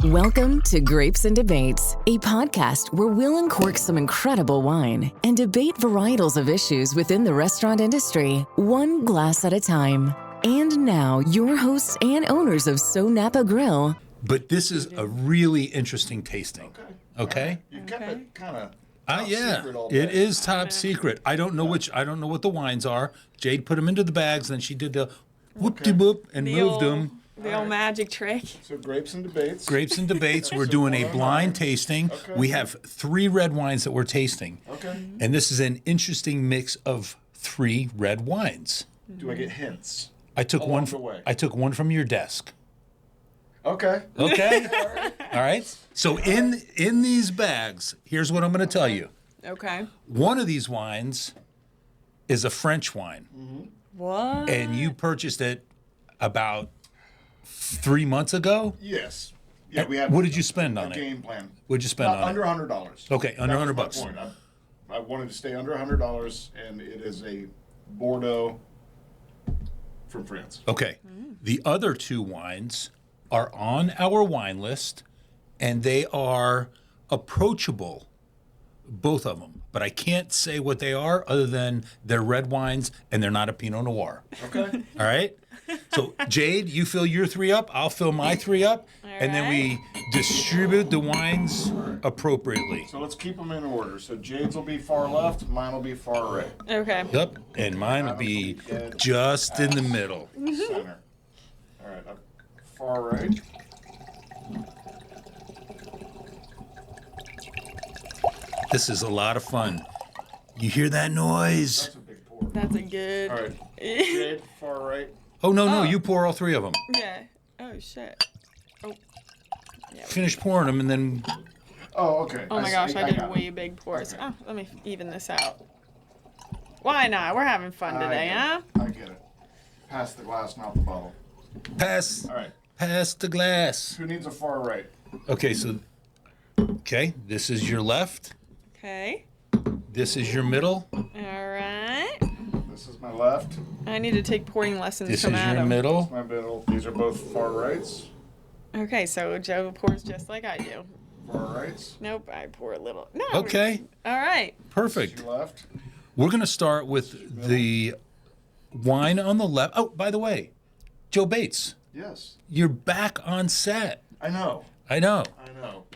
Welcome to Grapes and Debates, a podcast where we'll uncork some incredible wine and debate varietals of issues within the restaurant industry, one glass at a time. And now, your hosts and owners of So Napa Grill. But this is a really interesting tasting. Okay? You kept it kind of Yeah, it is top secret. I don't know what the wines are. Jade put them into the bags, and then she did the whoop-de-boop and moved them. The old magic trick. So grapes and debates. Grapes and debates. We're doing a blind tasting. Okay. We have 3 red wines that we're tasting. Okay. And this is an interesting mix of 3 red wines. Do I get hints? I took Along the way. I took one from your desk. Okay. Okay? All right. So in these bags, here's what I'm going to tell you. Okay. One of these wines is a French wine. What? And you purchased it about 3 months ago? Yes. Yeah, we have. What did you spend on a it? game plan. What'd you spend on Under it? $100. Okay, under That was $100 my bucks. point. I wanted to stay under $100, and it is a Bordeaux from France. Okay. The other 2 wines are on our wine list, and they are approachable, both of them. But I can't say what they are other than they're red wines, and they're not a Pinot Noir. Okay. All right? So, Jade, you fill your 3 up, I'll fill my 3 up, and then we distribute the wines appropriately. So let's keep them in order. So Jade's will be far left, mine will be far right. Okay. Yep, and mine will be just in the middle. Center. All right. Far right. This is a lot of fun. You hear that noise? That's a big pour. That's a good. All right. Jade, far right. Oh, no, you pour all 3 of them. Yeah. Oh shit. Oh. Yeah. Finish pouring them, and then Oh, okay. Oh my gosh, I did got it. way big pours. Oh, let me even this out. Why not? We're having fun today, huh? I get it. Pass the glass, not the bottle. pass All right. the glass. Who needs a far right? Okay, this is your left. Okay. This is your middle. All right. This is my left. I need to take pouring lessons This from is your Adam. middle. My middle. These are both far rights. Okay, so Joe pours just like I do. Far rights. Nope, I pour a little. No. Okay, All right. perfect. Your left. We're going to start with the wine on the left. Oh, by the way, Joe Bates, Yes. you're back on set. I know. I know.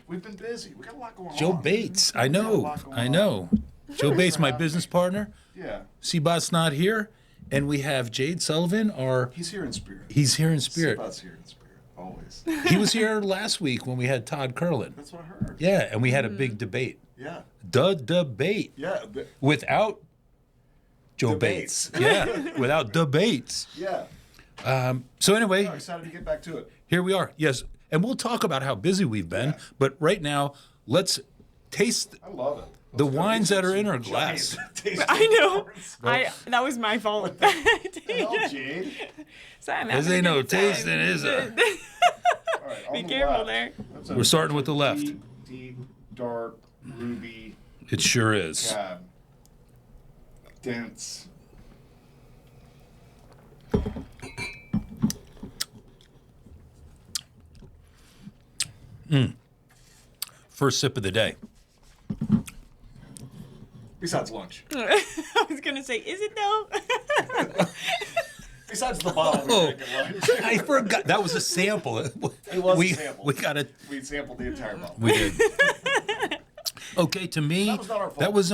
We've been busy. We got a lot going on. Joe Bates, I We got a know. lot going I on. know. Joe Bates, my business partner. Yeah. Seabot's not here. And we have Jade Sullivan, He's here in spirit. he's here in spirit. Seabot's here in spirit. Always. He was here last week when we had Todd Curlin. That's what I heard. Yeah, and we had a big debate. Yeah. The debate. Yeah. Without Joe Debates. Bates. Yeah, without debates. Yeah. So anyway, I'm excited to get back to it. here we are. Yes, and we'll talk about how busy we've been. Yeah. But right now, let's taste I love it. the Let's go. wines These that are in some our glass. giant tasting I know. words. That was my fault. What the hell, Jade? Sorry, I'm This having a ain't no good time. tasting, is it? All right. Be on the careful left, there. that's a We're starting with the left. Deep, dark, ruby, It sure is. cab. Dense. First sip of the day. Besides lunch. I was gonna say, is it though? Besides the bottle we Oh. drank at lunch. I forgot that was a sample. It was a sample. We got it. We sampled the entire bottle. We did. Okay, to me, That was not our fault. that was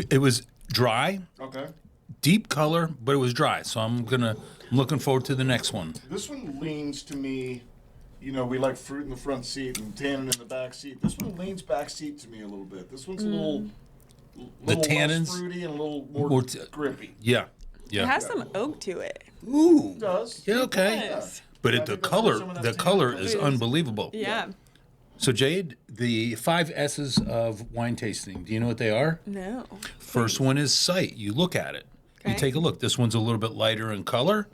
it was dry, Okay. deep color, but it was dry. So I'm looking forward to the next one. This one leans to me, we like fruit in the front seat and tannin in the back seat. This one leans back seat to me a little bit. This one's a little tannins? less fruity and a little more More grippy. Yeah, It yeah. has some oak to it. Ooh, It does. yeah, okay. Yes. But I the think that's color, some of that the tannin color comes is in. unbelievable. Yeah. So Jade, the 5 S's of wine tasting. Do you know what they are? No. First one is sight. You look at it. You Okay. take a look. This one's a little bit lighter in color.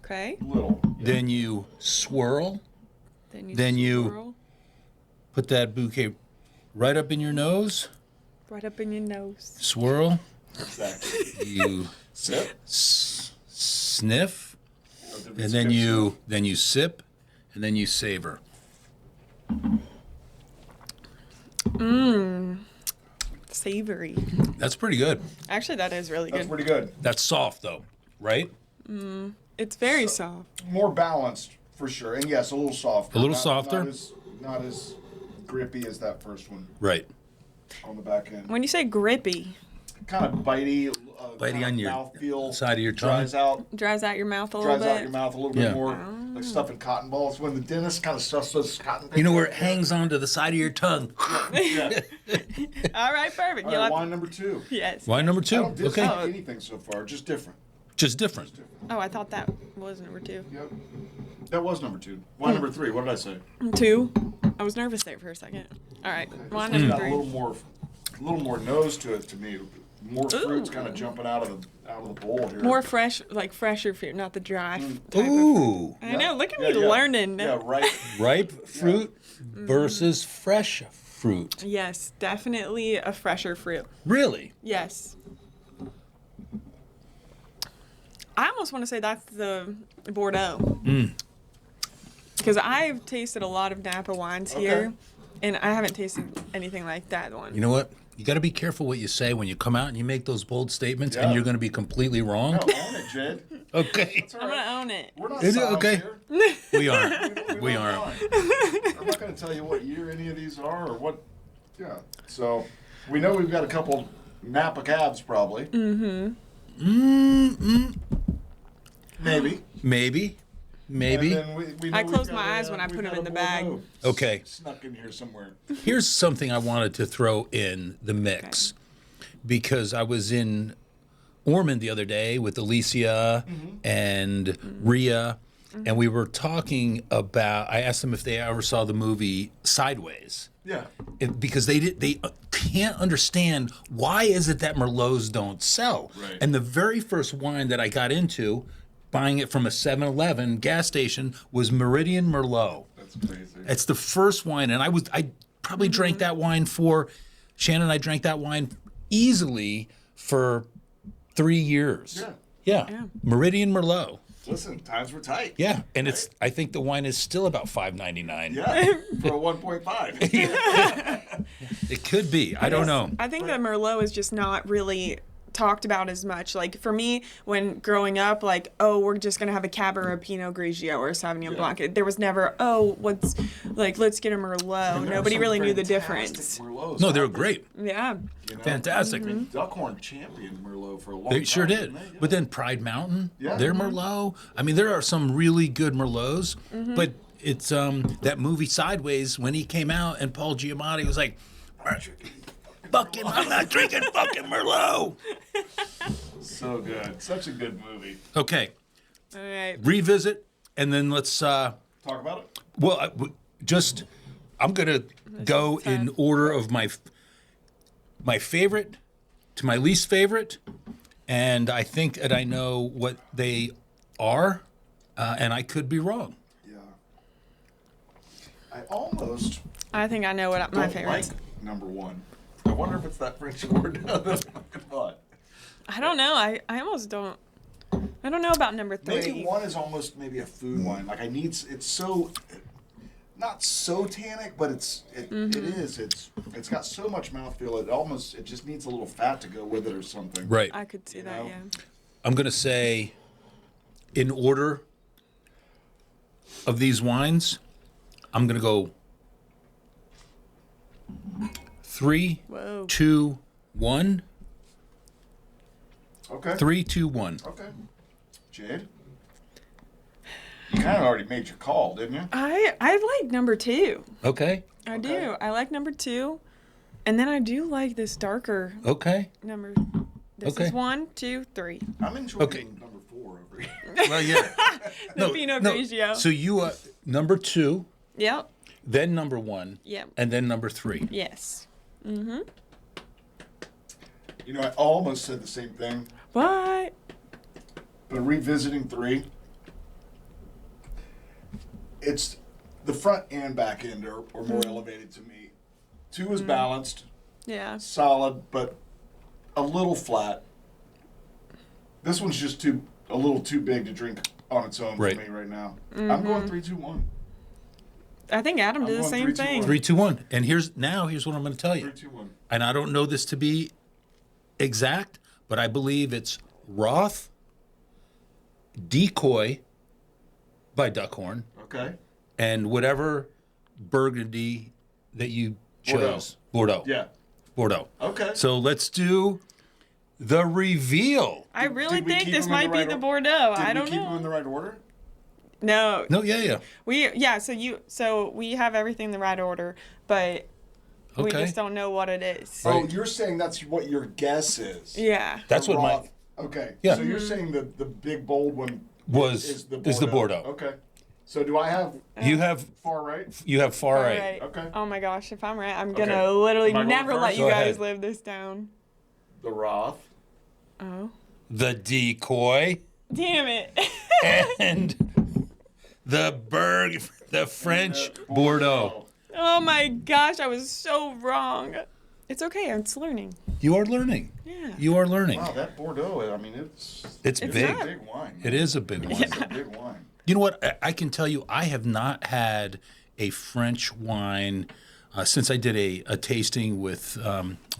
Okay. Little. Then you swirl. Then you- swirl Put that bouquet right up in your nose. right up in your nose. Swirl. Exactly. You Sip. sniff, Of the and then biscuits. you sip, and then you savor. Savory. That's pretty good. Actually, that is really That's good. pretty good. That's soft though, right? It's very soft. More balanced for sure, and yes, a little softer. A little softer? Not as grippy as that first one Right. on the back end. When you say grippy, Kind of bitey. Bitey kind on of your mouthfeel, side of your tongue. dries out your mouth a little Dries out bit. your mouth a little Yeah. bit more, like stuffing cotton balls. When the dentist kind of stuffs those cotton. You know where it hangs onto the side of your tongue. Yeah. All right, perfect. All You'll right, have wine number 2. Yes. Wine number I 2. don't dislike Okay. anything so far, just different. Just different. Oh, I thought that was number 2. Yep. That was number 2. Wine number 3. What did I say? 2. I was nervous there for a second. All right, wine It's number got 3. a little more nose to it to me. More fruits kind of jumping out of the bowl here. More fresh, like fresher fruit, not the dry type of. Ooh. I know. Look at Yeah, me yeah. learning. Yeah, right. Ripe fruit versus fresh fruit. Yes, definitely a fresher fruit. Really? Yes. I almost want to say that's the Bordeaux. Because I've tasted a lot of Napa wines here, and I haven't tasted anything like that one. You know what? You got to be careful what you say when you come out and you make those bold statements, Yeah. and you're going to be completely wrong. No, own it, Jade. Okay. It's all I'm right. going to own it. We're not Is it snobs okay? here. We aren't. We don't aren't. mind. I'm not going to tell you what year any of these are or what. Yeah. So we know we've got a couple Napa cabs probably. Mm-mm. Maybe. Maybe. And then we know I we've close got my eyes a- when I we've put 'em got in a the bag. Bordeaux Okay. Snuck in here somewhere. Here's something I wanted to throw in the mix because I was in Ormond the other day with Alicia and Rhea, and we were talking about. I asked them if they ever saw the movie Sideways. Yeah. Because they can't understand why is it that Merlots don't sell. Right. And the very first wine that I got into, buying it from a 7-Eleven gas station, was Meridian Merlot. That's crazy. It's the first wine, and I probably drank that wine for Shannon and I drank that wine easily for 3 years. Yeah. Meridian Merlot. Listen, times were tight. Yeah, and I think the wine is still about $5.99. Yeah. For a 1.5. It could be. I don't know. I think that Merlot is just not really talked about as much. Like for me, when growing up, like, oh, we're just gonna have a Cab or a Pinot Grigio or a Sauvignon Blanc. There was never, let's get a Merlot. Nobody really knew the difference. No, they were great. Yeah. You know? Fantastic. Duckhorn championed Merlot for a long They time. sure did. didn't they? But then Pride Mountain, Yeah. their Merlot. I mean, there are some really good Merlots, but it's that movie Sideways when he came out and Paul Giamatti was like, I'm not drinking fucking Merlot. So good. Such a good movie. Okay, All right. revisit, and then let's, Talk about it? well, I'm going to go in order of my favorite to my least favorite, and I think that I know what they are, and I could be wrong. Yeah. I almost I think I know what my don't favorites. like number 1. I wonder if it's that French Bordeaux that I thought. I don't know. I almost don't. I don't know about number 3. Maybe 1 is almost maybe a food wine. Like it's so not so tannic, but it is. It's got so much mouthfeel. It just needs a little fat to go with it or something. Right. I could see that. know? Yeah. I'm going to say, in order of these wines, I'm going to go 3, Whoa. 2, 1. Okay. 3, 2, 1. Okay. Jade? You kind of already made your call, didn't you? I like number 2. Okay. I do. I like number 2, and then I do like this darker Okay. number. This Okay. is 1, 2, 3. I'm enjoying Okay. number 4 over here. Well, yeah. The Pinot Grigio. So you number 2, Yep. then number 1, Yep. and then number 3. Yes. You know, I almost said the same thing, What? but revisiting 3, it's the front and back end are more elevated to me. 2 is balanced, Yeah. solid, but a little flat. This one's just a little too big to drink on its own Right. for me right now. I'm going 3, 2, 1. I think Adam did the going same 3, 2, thing. 1. 3, 2, 1. And here's what I'm going to tell you. 3, 2, 1. And I don't know this to be exact, but I believe it's Roth, Decoy by Duckhorn, Okay. and whatever Burgundy that you chose. Bordeaux. Yeah. Bordeaux. Okay. So let's do the reveal. I really Did we think keep this them in might the be right the or- Bordeaux. I Did don't we keep them in know. the right order? No. No, yeah. So we have everything in the right order, but we Okay. just don't know what it is. Oh, Right. you're saying that's what your guess is. Yeah. That's The what my Roth. Okay. Yeah. So you're saying the big bold one is the Bordeaux. Okay. So do I have You have far right? far All right. right. Okay. Oh my gosh, if I'm right, I'm Okay. gonna literally Am I going never let first? you Go guys ahead. live this down. The Roth. Oh. The Decoy Damn it. and the French Bordeaux. Oh my gosh, I was so wrong. It's okay, I'm just learning. You are learning. Yeah. You are learning. Wow, that Bordeaux. I mean, it's It's a big. big wine. It is a big one. It's a big wine. You know what? I can tell you, I have not had a French wine since I did a tasting with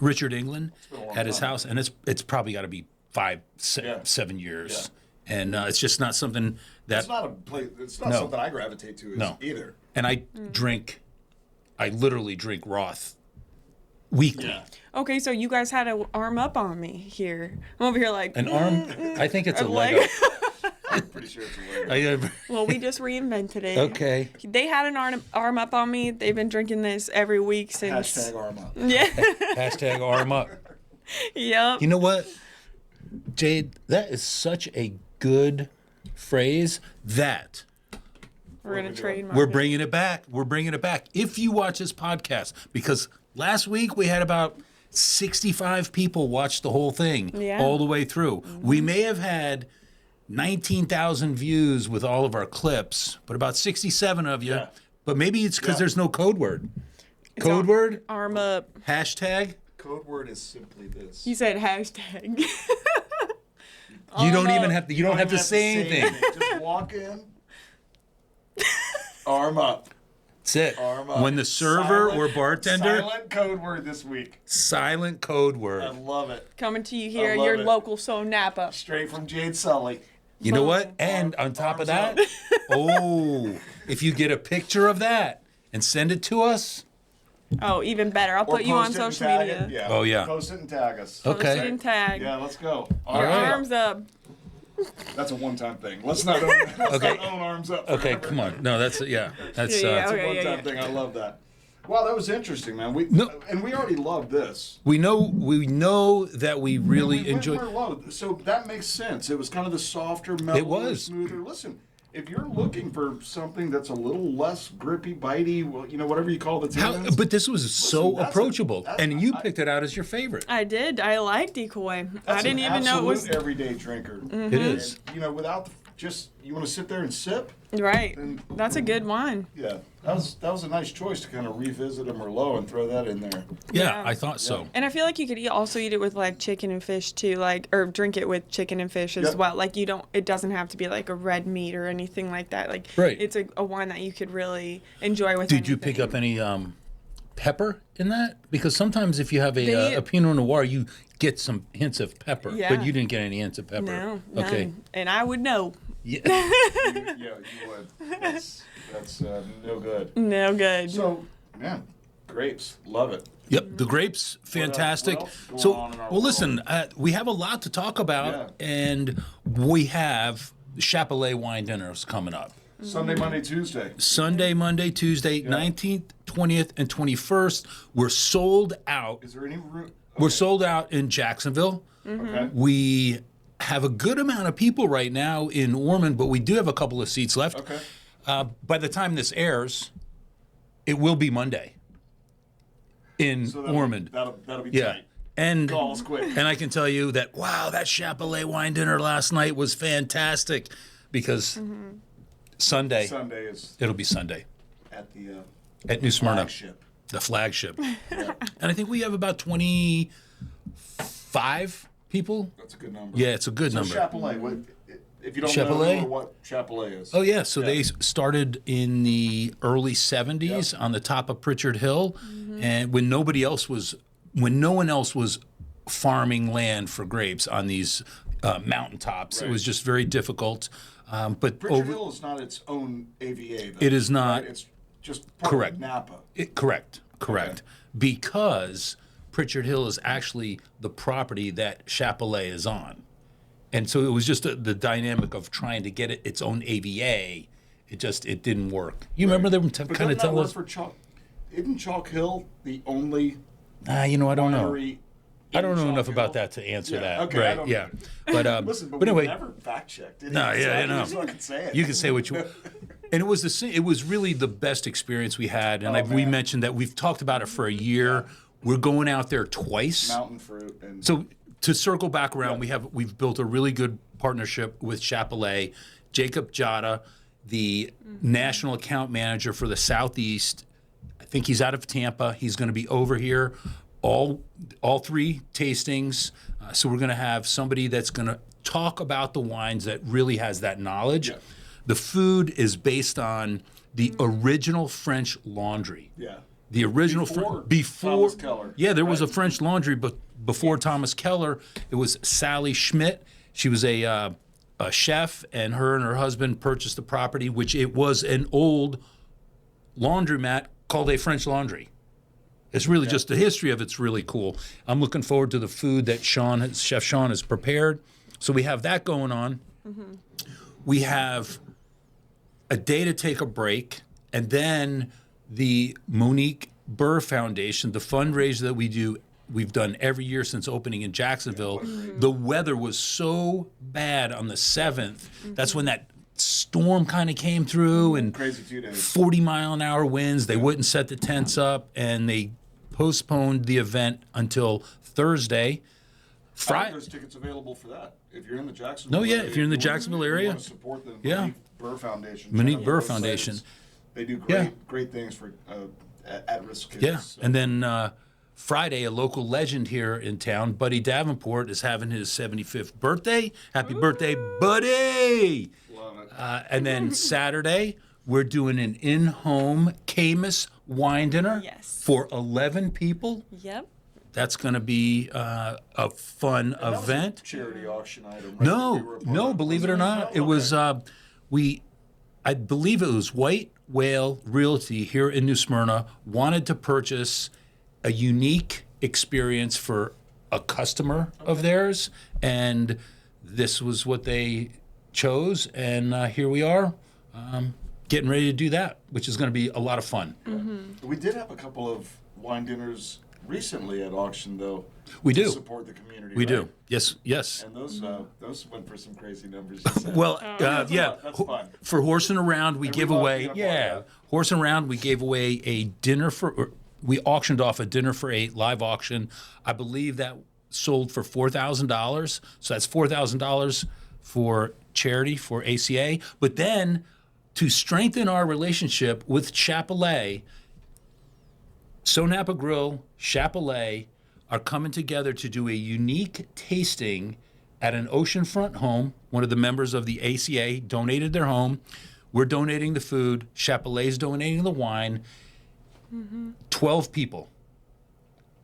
Richard England been a long at his time. house, and it's probably got to be 5, Yeah. 7 years, and it's just not something that. It's not a place. It's not No. something I gravitate to No. either. And I literally drink Roth weekly. Yeah. Okay, so you guys had an arm up on me here. I'm over here like An arm? I think it's a I'm Lego. like- I'm pretty sure it's a Lego. Well, we just reinvented it. Okay. They had an arm up on me. They've been drinking this every week since. Hashtag arm up. Yeah. Hashtag arm up. Yep. You know what, Jade? That is such a good phrase that We're gonna trademark. we're it. bringing it back. We're bringing it back. If you watch this podcast, because last week we had about 65 people watch the whole thing Yeah. all the way through. We may have had 19,000 views with all of our clips, but about 67 of you. Yeah. But maybe it's because Yeah. there's no code word. Code on- word, Arm up. hashtag. Code word is simply this. You said hashtag. You don't up. even have to. You don't have to say anything. Just walk in. Arm up. That's it. Arm up. When the server Silent- or bartender, Silent code word this week. silent code word. I love it. Coming to you here, I love your it. local So Napa. Straight from Jade Sully. You know what? And on top of that, arms if you get a picture of that and send it to us, Oh, even better. I'll Or put you on post it and social tag media. it. Yeah. Oh, yeah. Post it and tag us. Okay. Post it and tag. Yeah, let's go. All Your right. arms up. That's a one-time thing. Let's not own, Okay. not own arms up. okay, forever. come on. No, that's Yeah, It's okay, a one-time yeah. thing. I love that. Wow, that was interesting, man. And we already love this. we know that we really We went enjoy. Merlot, so that makes sense. It was kind of the softer, mellower, was. smoother. Listen, if you're looking for something that's a little less grippy, bitey, well, whatever you call the tannins. But this was so that's a- approachable, that's- and you I- picked it out as your favorite. I did. I like Decoy. I That's didn't an even know it was absolute everyday drinker. It is. And, without just you want to sit there and sip. right. And- That's a good wine. Yeah, that was a nice choice to kind of revisit a Merlot and throw that in there. Yeah, Yeah. I thought so. And I feel like you could also eat it with like chicken and fish too, or drink it with chicken and fish as Yep. well. Like it doesn't have to be like a red meat or anything like that. Like Right. it's a wine that you could really enjoy with. Did you pick up any pepper in that? Because sometimes if you have a Pinot Noir, you get some hints of pepper, Yeah. but you didn't get any hints of pepper. No, Okay. none. And I would know. Yeah. You would. That's no good. No good. So, man, grapes, love it. Yep, the grapes, fantastic. what else going So, on in our well, listen, we have a lot to talk about, and we have the Chappellet Wine Dinners coming up. Sunday, Monday, Tuesday. Sunday, Monday, Tuesday, 19th, 20th, and 21st. We're sold out. Is there any room? We're sold out in Jacksonville. Okay. We have a good amount of people right now in Ormond, but we do have a couple of seats left. Okay. By the time this airs, it will be Monday in So Ormond. that'll be Yeah. tight. And Call us quick. And I can tell you that, wow, that Chappellet Wine Dinner last night was fantastic because Sunday, Sunday is it'll be Sunday at the at New Smyrna, flagship. the flagship. And I think we have about 25 people. That's a good number. Yeah, it's a good So number. Chappellet, if you don't Chappellet? know what Chappellet is. Oh, yeah. So they started in the early 70s on the top of Pritchard Hill. And when no one else was farming land for grapes on these mountaintops, it was just very difficult. But Pritchard Hill is not its own AVA, though. It is not. Right? It's just part Correct. of Napa. Correct. Okay. Because Pritchard Hill is actually the property that Chappellet is on. And so it was just the dynamic of trying to get it its own AVA. It didn't work. You remember them kind of tell us? Isn't Chalk Hill the only I don't know. winery I don't in know Chalk enough Hill? about that to answer that. Okay, I Right? don't- Yeah. But Listen, but anyway, we never fact checked. No, yeah, I know. So I can say it. you can say what you want. And it was really the best experience we had. And we man. mentioned that we've talked about it for a year. We're going out there twice. Mountain fruit and So to circle back around, we've built a really good partnership with Chappellet. Jacob Jada, the national account manager for the Southeast, I think he's out of Tampa. He's going to be over here all 3 tastings. So we're going to have somebody that's going to talk about the wines that really has that knowledge. Yeah. The food is based on the original French laundry. yeah. The original Before Thomas Keller, Yeah, there was a right? French laundry, but before Thomas Keller, it was Sally Schmidt. She was a chef, and her husband purchased the property, which it was an old laundromat called a French Laundry. It's really just the history of it's really cool. I'm looking forward to the food that Chef Sean has prepared. So we have that going on. We have a day to take a break, and then the Monique Burr Foundation, the fundraiser that we've done every year since opening in Jacksonville. The weather was so bad on the 7th. That's when that storm kind of came through and Crazy 2 days. 40-mile-an-hour winds. They wouldn't set the tents up, and they postponed the event until Thursday. There's tickets available for that. If you're in the Jacksonville No, yeah, area, if you're in the you Jacksonville want area. to support the Yeah. Monique Burr Foundation. Monique Check out Burr those Foundation. sites. They do Yeah. great things for at-risk kids. Yeah, So. and then Friday, a local legend here in town, Buddy Davenport, is having his 75th birthday. Happy birthday, Buddy! Love it. And then Saturday, we're doing an in-home Caymus Wine Dinner Yes. for 11 people. Yep. That's going to be a fun That was a event. charity auction item. Right, that we were a part No, of. believe it or not, No? it was Okay. I believe it was White Whale Realty here in New Smyrna wanted to purchase a unique experience for a customer of theirs, and this was what they chose, and here we are, getting ready to do that, which is going to be a lot of fun. We did have a couple of wine dinners recently at auction, though. We to do. support the community. We right? do. Yes. And those went for some crazy numbers. You said. Well, That's yeah. fun. That's fun. For Horsing Around, we And give we love away. being a part of Yeah, that. Horsing Around, we gave away a dinner we auctioned off a dinner for 8 live auction. I believe that sold for $4,000. So that's $4,000 for charity for ACA. But then to strengthen our relationship with Chappellet, So Napa Grill, Chappellet are coming together to do a unique tasting at an oceanfront home. One of the members of the ACA donated their home. We're donating the food. Chappellet's donating the wine. 12 people.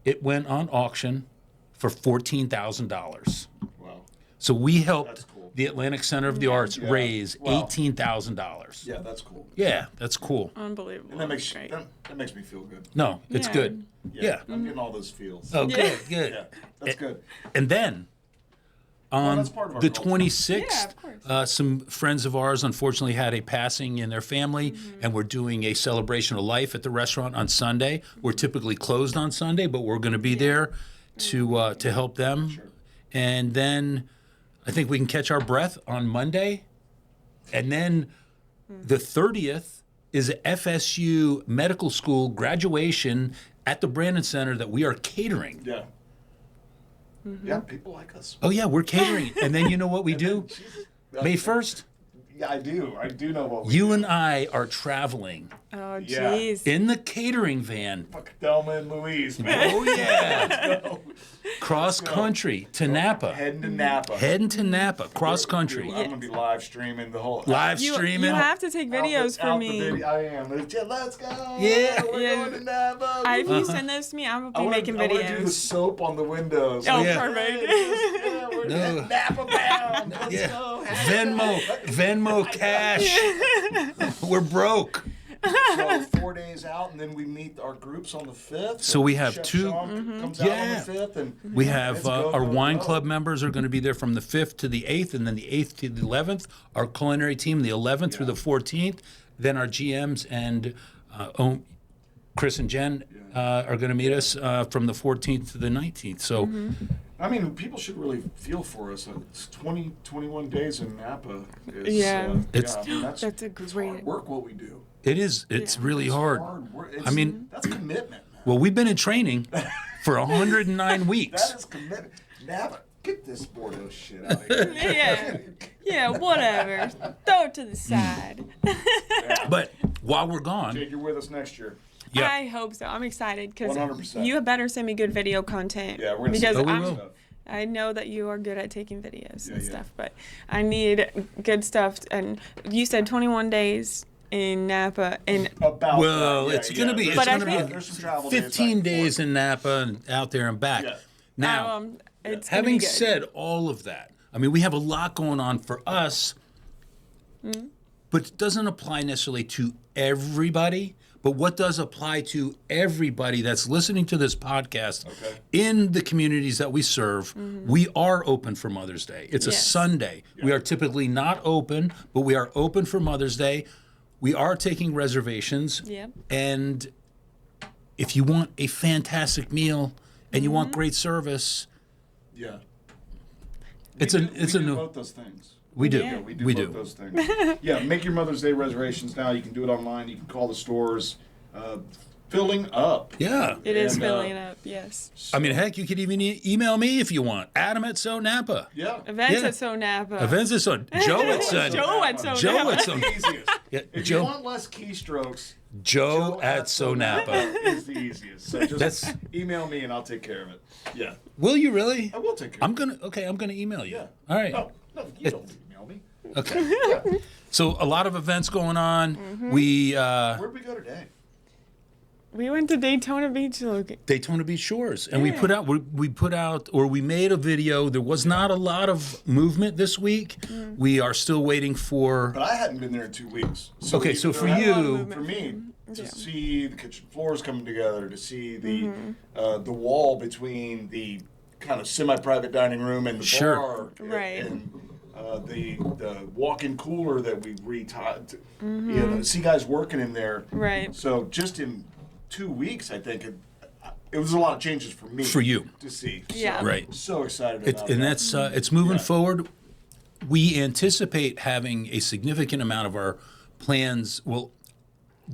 It went on auction for $14,000. Wow. So we helped That's cool. the Atlantic Center of the Arts Yeah. raise Wow. $18,000. Yeah, that's cool. Yeah, that's cool. Unbelievable. And that makes Great. that makes me feel good. No, it's Yeah. good. Yeah. I'm getting all those feels. Oh, Yeah. good, good. Yeah, that's good. And then on that's part of our the culture. 26th, Yeah, of course. some friends of ours unfortunately had a passing in their family, and we're doing a celebration of life at the restaurant on Sunday. We're typically closed on Sunday, but we're going to be there to help them. Sure. And then I think we can catch our breath on Monday. And then the 30th is a FSU Medical School graduation at the Brandon Center that we are catering. Yeah. Yeah, people like us. Oh, yeah, we're catering. And then you know what we do? Jesus. May 1st, Yeah, I do. I do know what we You do. and I are traveling Oh, Yeah. jeez. in the catering van. Fuck Thelma and Louise, man. Oh, yeah. Let's go. Cross country to Napa. Heading to Napa. Heading to Napa, cross country. I'm gonna be live streaming the whole. Live You streaming. have to take videos for me. I am. Let's go. Yeah. We're Yeah. going to Napa. If you send those to me, I will be making I want to do the videos. soap on the windows. Oh, Yeah. perfect. Yeah, we're No. Napa bound. Let's Yeah. go. Venmo cash. We're broke. So 4 days out, and then we meet our groups on the 5th. So we have Chef two- Sean comes Yeah. out on the 5th, and We have let's go, our go, wine go. club members are going to be there from the 5th to the 8th, and then the 8th to the 11th. Our culinary team, the 11th through the 14th. Then our GMs and Chris and Jen are going to meet us from the 14th to the 19th. So I mean, people should really feel for us. It's 21 days in Napa. Is, Yeah. It's- I mean, That's a it's great- hard work what we do. it's really hard. Work. I mean- that's commitment, man. Well, we've been in training for 109 weeks. That is commitment. Napa, get this Bordeaux shit out of here. Yeah. Yeah, whatever. Throw it to the side. But while we're gone, Jake, you're with us next year. yeah, I hope so. I'm excited because 100%. you better send me good video content. Yeah, we're gonna because see we I'm, will. I know that you are good at taking videos and Yeah. stuff, but I need good stuff. And you said 21 days in Napa, and About well, that, yeah, it's going to be But I it's going to think- There's some be travel 15 days days in Napa and out there and back. Yeah. Now, it's gonna having be good. said all of that, I mean, we have a lot going on for us, but it doesn't apply necessarily to everybody. But what does apply to everybody that's listening to this podcast Okay. in the communities that we serve, we are open for Mother's Day. It's a Yes. Sunday. We are typically not open, but we are open for Mother's Day. We are taking reservations. Yep. And if you want a fantastic meal and you want great service, Yeah. it's we a do new. both those things. We do. Yeah. We do We both do. those things. Yeah, make your Mother's Day reservations now. You can do it online. You can call the stores. Filling up. Yeah. It is And, filling up, yes. I mean, heck, you could even email me if you want. Adam at So Napa. Yeah. Events Yeah. at So Napa. Events at So. Joe at So. Joe at So Joe Napa. at So. The easiest. Yeah, If Joe- you want less keystrokes, Joe at So Napa. is the easiest. So just That's- email me and I'll take care of it. Yeah. Will you really? I will take care I'm of it. gonna email you. Yeah. All right. No, you don't email me. Okay. Yeah. So a lot of events going on. Mm-hmm. We Where'd we go today? We went to Daytona Beach. Look, Daytona Beach Shores, and we put out or we made a video. There was not a lot of movement this week. We are still waiting for. But I hadn't been there in 2 weeks. So Okay, we- so for there had a lot of you- movement for me to Yeah. see the kitchen floors coming together, to see the Mm-hmm. the wall between the kind of semi-private dining room and the Sure. bar, Right. and the walk-in cooler that we retied. You know, see guys working in there. Right. So just in 2 weeks, I think it was a lot of changes for me. For you. to see. So Yeah. I'm Right. So excited It, about and that. that's it's moving Yeah. forward. We anticipate having a significant amount of our plans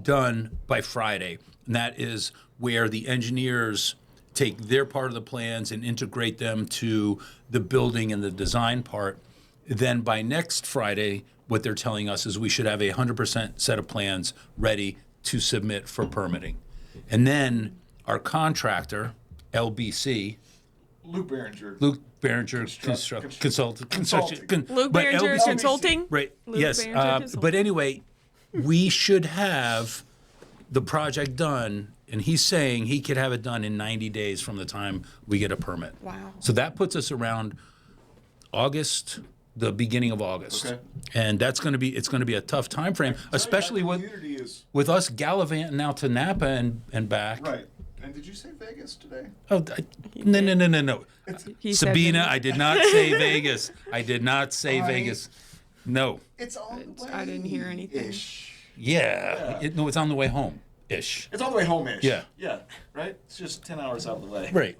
done by Friday, and that is where the engineers take their part of the plans and integrate them to the building and the design part. Then by next Friday, what they're telling us is we should have a 100% set of plans ready to submit for permitting. And then our contractor, LBC, Luke Behringer. Luke Behringer Construction. Luke but Behringer LBC Consulting. Right. Luke Yes. Behringer But Consulting. anyway, we should have the project done, and he's saying he could have it done in 90 days from the time we get a permit. Wow. So that puts us around August, the beginning of August. Okay. And it's going to be a tough time frame, especially Our with community is us gallivanting out to Napa and back. right. And did you say Vegas today? Oh, no. He said Sabina, that- I did not say Vegas. I did not say Vegas. No. It's on the way. I didn't hear anything. Ish. Yeah. No, it's on the way home ish. It's on the way home-ish. Yeah. Yeah. Right? It's just 10 hours out of the way. Right.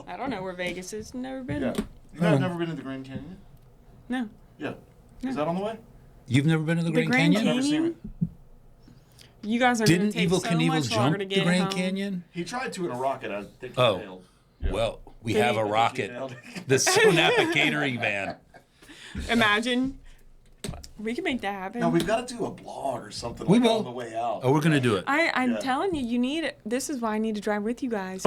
I don't know where Vegas is. Never been. Yeah. You guys never been to the Grand Canyon? No. Yeah. Is that on the way? You've never been to the Grand Grand Canyon? Never seen it. You guys are going Didn't to take Evil so Knievel much longer jump to the get Grand home. Canyon? He tried to in a rocket. I think he Oh. failed. Yeah. Well, we Did have he? a I think rocket. failed. The Sonapa catering van. Imagine. We can make that happen. No, we've got to do a blog or something We like will. on the way out. Oh, we're going to do it. I'm Yeah. telling you, you need it. This is why I need to drive with you guys.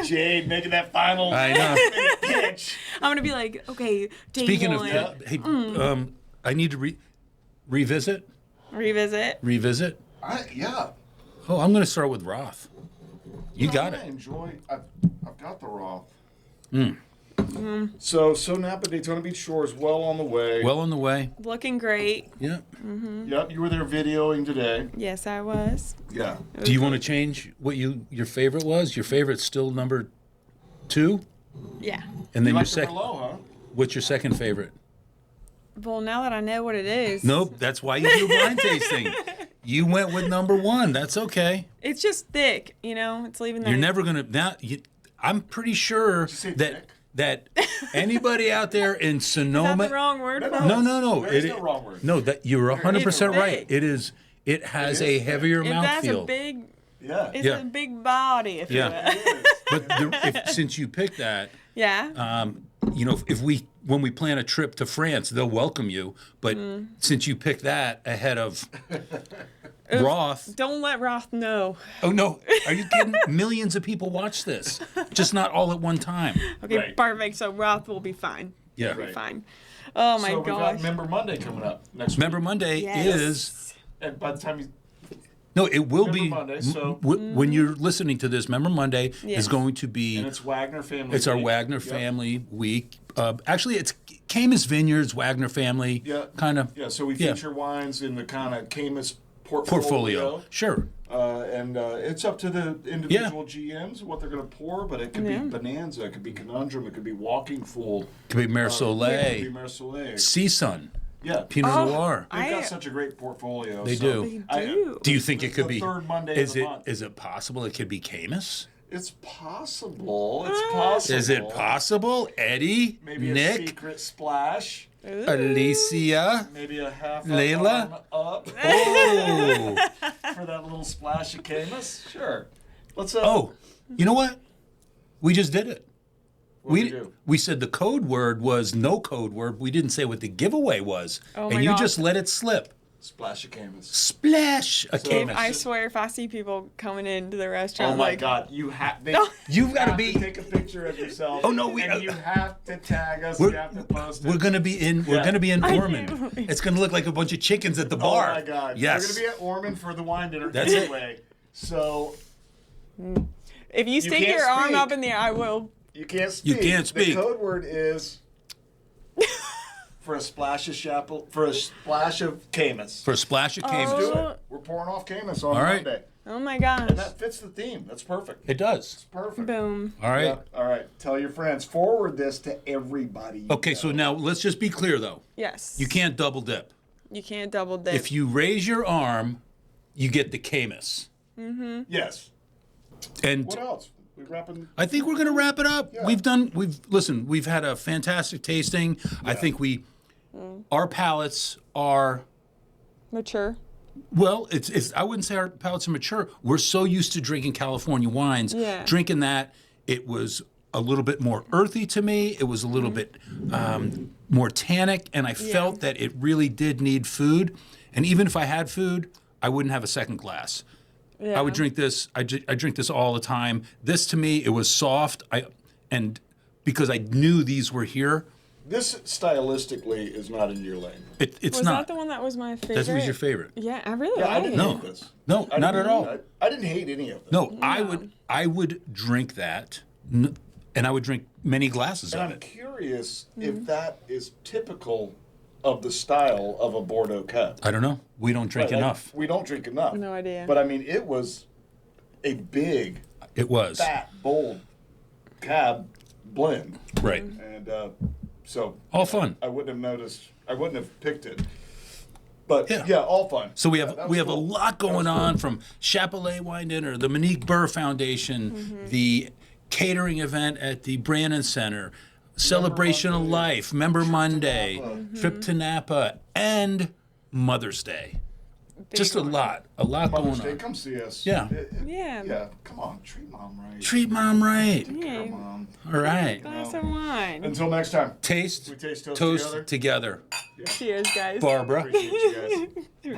Jade making that final I know. pitch. I'm gonna be like, okay, day Speaking one. of, hey, I need to revisit. Revisit. Yeah. Oh, I'm going to start with Roth. You got I it. enjoy. I've got the Roth. So Napa Daytona Beach Shores well on the way. Well on the way. Looking great. Yeah. Yep, you were there videoing today. Yes, I was. Yeah. Do you want to change what your favorite was? Your favorite's still number 2, Yeah. and then You your like the second. Merlot, huh? What's your second favorite? Well, now that I know what it is. Nope. That's why you do blind tasting. You went with number 1. That's okay. It's just thick, you know. It's leaving that. You're never gonna now. I'm pretty sure say that thick? that anybody out there in Is that Sonoma. the wrong word for No, it? no, no. There is no wrong word. No, that you're 100% right. thick. It is. It has It a is thick. heavier That's a mouthfeel. big. Yeah. It's Yeah. a big body, if Yeah. you will. But since you picked that, Yeah. when we plan a trip to France, they'll welcome you. But since you picked that ahead of Roth, Don't let Roth know. oh no, are you kidding? Millions of people watch this, just not all at one time. Okay, Right. perfect. So Roth will be fine. Yeah. Be Right. fine. Oh my So we've got gosh. Member Monday coming up next Member week. Monday Yes. is And by the time you no, it will Member be Monday, so- when you're listening to this. Member Monday Yes. is going to be. and it's Wagner family. It's our Week. Wagner Yep. family week. Actually, it's Caymus Vineyards, Wagner family. Yeah. Kind of. Yeah, so we Yeah. feature wines in the kind of Caymus Portfolio. Sure. And it's up to the individual GMs what they're going to pour, but it could be Bonanza, it could be Conundrum, it could be Walking Fool, Could be Mer it could Soleil, be Marseillais. Sea Sun, Yeah, Pinot Oh, Noir. they've got such a great portfolio. They so do. They do. Do you think it It's could the be? third Monday Is of the it? month. Is it possible it could be Caymus? It's possible. It's possible. Is it possible? Eddie, Maybe a Nick, secret splash. Alicia. Maybe a half Layla? arm up Oh, for that little splash of Caymus. Sure. Let's. oh. You know what? We just did it. What'd we do? We said the code word was no code word. We didn't say what the giveaway was, Oh and my you gosh. just let it slip. Splash of Caymus. Splash a Caymus. I swear, if I see people coming into the restaurant, Oh my like, God! You have. You've got to have be. to take a picture of yourself. Oh, no, we- And you have to tag us. We're- You have to post it. We're gonna be in. We're Yeah. gonna be in I Ormond. can't believe- It's gonna look like a bunch of chickens at the Oh bar. my God! Yes. We're gonna be at Ormond for the wine dinner That's it. anyway. So if you stick can't your arm speak. up in the air, I will. you can't speak. You can't speak. The code word is for a splash of Caymus. For a splash of Caymus. Do Oh. it. We're pouring off Caymus on All right. Monday. Oh my gosh. And that fits the theme. That's perfect. It does. Perfect. Boom. All right. Yeah. All right. Tell your friends. Forward this to everybody. you Okay. know. So now let's just be clear, though. Yes. You can't double dip. You can't double dip. If you raise your arm, you get the Caymus. Yes. And What else? We wrapping. I think we're going to wrap it up. Yeah. We've had a fantastic tasting. I think our palates are, Mature. well, it's I wouldn't say our palates are mature. We're so used to drinking California wines. Yeah. Drinking that, it was a little bit more earthy to me. It was a little bit more tannic, and I felt that it really did need food. And even if I had food, I wouldn't have a second glass. Yeah. I would drink this. I drink this all the time. This to me, it was soft. And because I knew these were here, This stylistically is not in your lane. it's Was not. that the one that was my favorite? That was your favorite. Yeah, I really Yeah, I like didn't it. No. hate this. No, I not didn't- at all. I didn't hate any of them. No, I would drink that, and I would drink many glasses And of I'm it. curious if that is typical of the style of a Bordeaux Cab. I don't know. We don't drink Right, like, enough. we don't drink enough. No idea. But I mean, it was a big, It was fat, bold Cab blend. right. And so All fun. I wouldn't have noticed. I wouldn't have picked it. But Yeah. yeah, all fun. So we Yeah, have that we was have a cool. lot That was going cool. on from Chappellet Wine Dinner, the Monique Burr Foundation, the catering event at the Brannon Center, Celebration of Monday, Life, Member Monday, Napa. Trip to Napa, and Mother's Day. Just a one. lot Mother's going Day, on. come see us. Yeah. Yeah. Yeah. Come on, treat mom right. Treat mom right. Yeah. Come on. All right. Glass of wine. Until next time. Taste, We taste toast toast together. Cheers, guys. Barbara. Appreciate you guys.